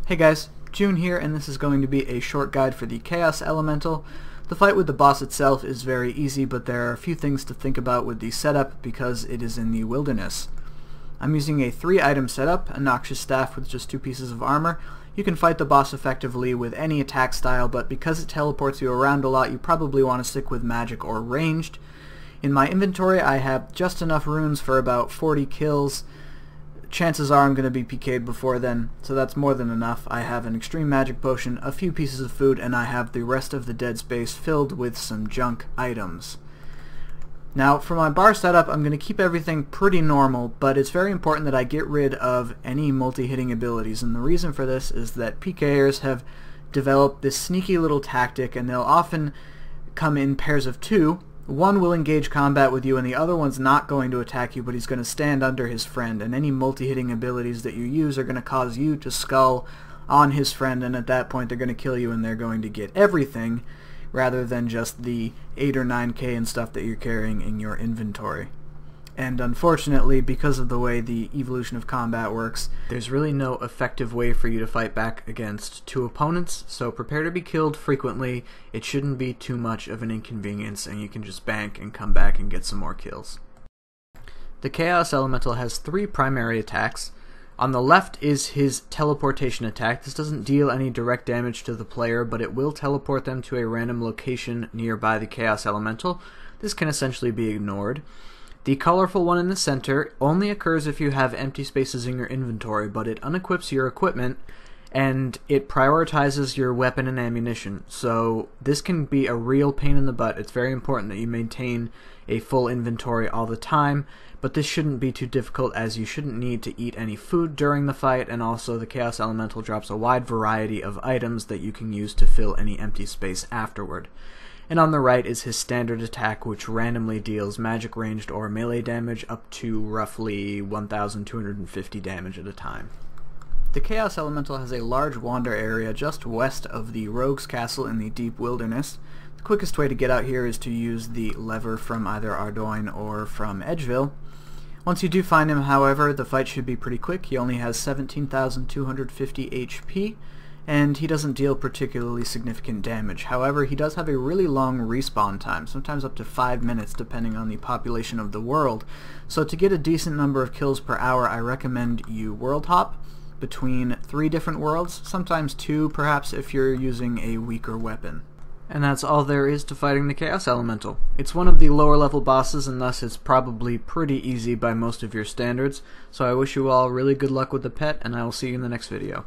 Hey guys, June here, and this is going to be a short guide for the Chaos Elemental. The fight with the boss itself is very easy, but there are a few things to think about with the setup because it is in the wilderness. I'm using a 3-item setup, a Noxious Staff with just 2 pieces of armor. You can fight the boss effectively with any attack style, but because it teleports you around a lot, you probably want to stick with magic or ranged. In my inventory, I have just enough runes for about 40 kills. Chances are I'm going to be PK'd before then, so that's more than enough. I have an extreme magic potion, a few pieces of food, and I have the rest of the dead space filled with some junk items. Now, for my bar setup, I'm going to keep everything pretty normal, but it's very important that I get rid of any multi-hitting abilities, and the reason for this is that PKers have developed this sneaky little tactic, and they'll often come in pairs of 2. One will engage combat with you and the other one's not going to attack you, but he's going to stand under his friend, and any multi-hitting abilities that you use are going to cause you to skull on his friend, and at that point they're going to kill you and they're going to get everything rather than just the 8 or 9k and stuff that you're carrying in your inventory. And unfortunately, because of the way the evolution of combat works, there's really no effective way for you to fight back against 2 opponents, so prepare to be killed frequently. It shouldn't be too much of an inconvenience, and you can just bank and come back and get some more kills. The Chaos Elemental has 3 primary attacks. On the left is his teleportation attack. This doesn't deal any direct damage to the player, but it will teleport them to a random location nearby the Chaos Elemental. This can essentially be ignored. The colorful one in the center only occurs if you have empty spaces in your inventory, but it unequips your equipment and it prioritizes your weapon and ammunition. So this can be a real pain in the butt. It's very important that you maintain a full inventory all the time, but this shouldn't be too difficult as you shouldn't need to eat any food during the fight, and also the Chaos Elemental drops a wide variety of items that you can use to fill any empty space afterward. And on the right is his standard attack, which randomly deals magic ranged or melee damage up to roughly 1,250 damage at a time. The Chaos Elemental has a large wander area just west of the Rogue's Castle in the deep wilderness. The quickest way to get out here is to use the lever from either Ardoyne or from Edgeville. Once you do find him, however, the fight should be pretty quick. He only has 17,250 HP. And he doesn't deal particularly significant damage. However, he does have a really long respawn time, sometimes up to 5 minutes depending on the population of the world. So to get a decent number of kills per hour, I recommend you world hop between 3 different worlds, sometimes 2 perhaps if you're using a weaker weapon. And that's all there is to fighting the Chaos Elemental. It's one of the lower level bosses, and thus it's probably pretty easy by most of your standards. So I wish you all really good luck with the pet, and I will see you in the next video.